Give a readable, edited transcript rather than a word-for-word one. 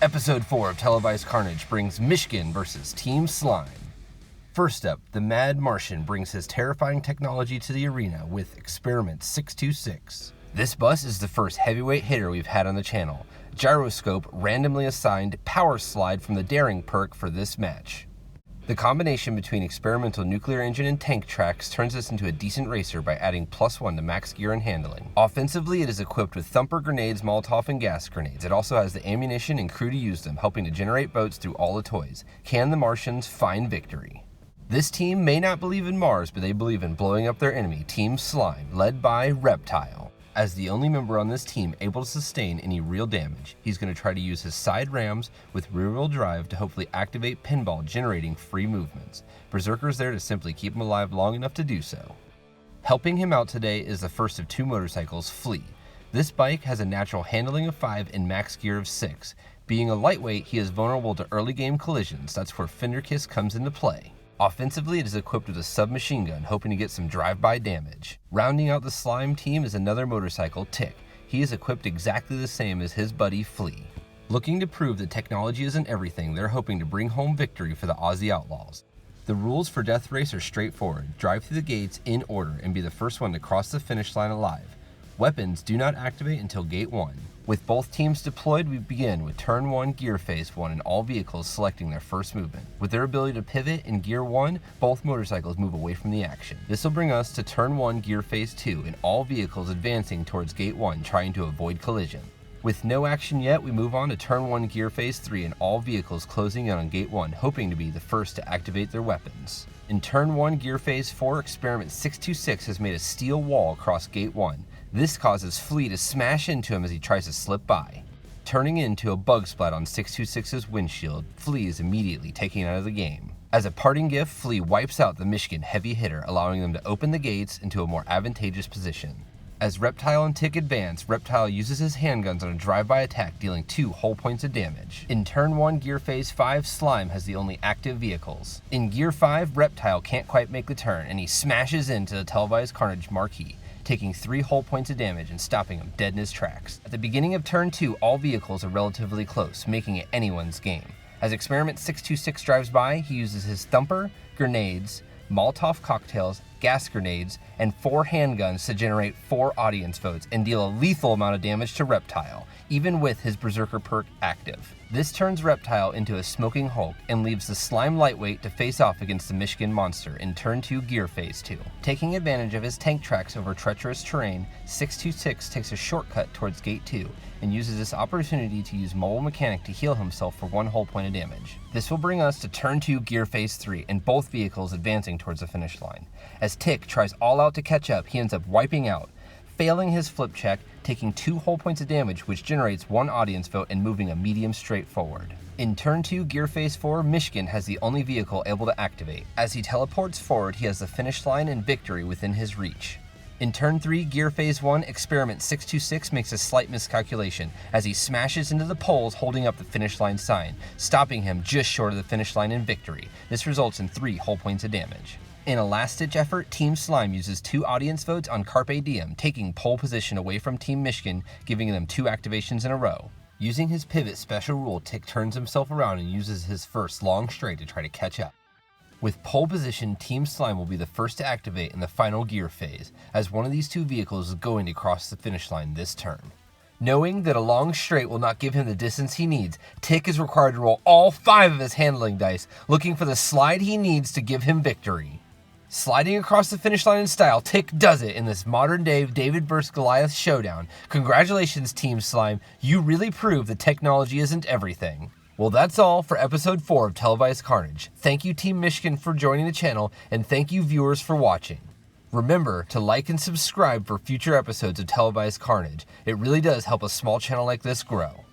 Episode 4 of Televised Carnage brings Mishkin versus Team Slime. First up, the Mad Martian brings his terrifying technology to the arena with Experiment 626. This bus is the first heavyweight hitter we've had on the channel. Gyroscope randomly assigned Power Slide from the Daring perk for this match. The combination between experimental nuclear engine and tank tracks turns this into a decent racer by adding +1 to max gear and handling. Offensively, it is equipped with thumper grenades, Molotov, and gas grenades. It also has the ammunition and crew to use them, helping to generate boats through all the toys. Can the Martians find victory? This team may not believe in Mars, but they believe in blowing up their enemy, Team Slime, led by Reptile. As the only member on this team able to sustain any real damage, he's going to try to use his side rams with rear-wheel drive to hopefully activate Pinball, generating free movements. Berserker's there to simply keep him alive long enough to do so. Helping him out today is the first of two motorcycles, Flea. This bike has a natural handling of 5 and max gear of 6. Being a lightweight, he is vulnerable to early game collisions. That's where Fender Kiss comes into play. Offensively, it is equipped with a submachine gun, hoping to get some drive-by damage. Rounding out the Slime team is another motorcycle, Tick. He is equipped exactly the same as his buddy Flea. Looking to prove that technology isn't everything, they're hoping to bring home victory for the Aussie Outlaws. The rules for Death Race are straightforward. Drive through the gates in order and be the first one to cross the finish line alive. Weapons do not activate until Gate 1. With both teams deployed, we begin with Turn 1, Gear Phase 1, and all vehicles selecting their first movement. With their ability to pivot in Gear 1, both motorcycles move away from the action. This will bring us to Turn 1, Gear Phase 2, and all vehicles advancing towards Gate 1, trying to avoid collision. With no action yet, we move on to Turn 1, Gear Phase 3, and all vehicles closing in on Gate 1, hoping to be the first to activate their weapons. In Turn 1, Gear Phase 4, Experiment 626 has made a steel wall across Gate 1. This causes Flea to smash into him as he tries to slip by. Turning into a bug splat on 626's windshield, Flea is immediately taken out of the game. As a parting gift, Flea wipes out the Mishkin heavy hitter, allowing them to open the gates into a more advantageous position. As Reptile and Tick advance, Reptile uses his handguns on a drive-by attack, dealing 2 whole points of damage. In Turn 1, Gear Phase 5, Slime has the only active vehicles. In Gear 5, Reptile can't quite make the turn, and he smashes into the Televised Carnage marquee, taking 3 whole points of damage and stopping him dead in his tracks. At the beginning of Turn 2, all vehicles are relatively close, making it anyone's game. As Experiment 626 drives by, he uses his thumper, grenades, Molotov cocktails, gas grenades, and 4 handguns to generate 4 audience votes and deal a lethal amount of damage to Reptile, even with his Berserker perk active. This turns Reptile into a smoking Hulk and leaves the Slime lightweight to face off against the Mishkin monster in Turn 2, Gear Phase 2. Taking advantage of his tank tracks over treacherous terrain, 626 takes a shortcut towards Gate 2 and uses this opportunity to use Mobile Mechanic to heal himself for 1 whole point of damage. This will bring us to Turn 2, Gear Phase 3, and both vehicles advancing towards the finish line. As Tick tries all out to catch up, he ends up wiping out, failing his flip check, taking 2 whole points of damage, which generates 1 audience vote and moving a medium straight forward. In Turn 2, Gear Phase 4, Mishkin has the only vehicle able to activate. As he teleports forward, he has the finish line and victory within his reach. In Turn 3, Gear Phase 1, Experiment 626 makes a slight miscalculation as he smashes into the poles holding up the finish line sign, stopping him just short of the finish line in victory. This results in 3 whole points of damage. In a last-ditch effort, Team Slime uses 2 audience votes on Carpe Diem, taking pole position away from Team Mishkin, giving them 2 activations in a row. Using his pivot special rule, Tick turns himself around and uses his first long straight to try to catch up. With pole position, Team Slime will be the first to activate in the final gear phase, as one of these 2 vehicles is going to cross the finish line this turn. Knowing that a long straight will not give him the distance he needs, Tick is required to roll all 5 of his handling dice, looking for the slide he needs to give him victory. Sliding across the finish line in style, Tick does it in this modern-day David vs. Goliath showdown. Congratulations, Team Slime. You really proved that technology isn't everything. Well, that's all for Episode 4 of Televised Carnage. Thank you, Team Mishkin, for joining the channel, and thank you, viewers, for watching. Remember to like and subscribe for future episodes of Televised Carnage. It really does help a small channel like this grow.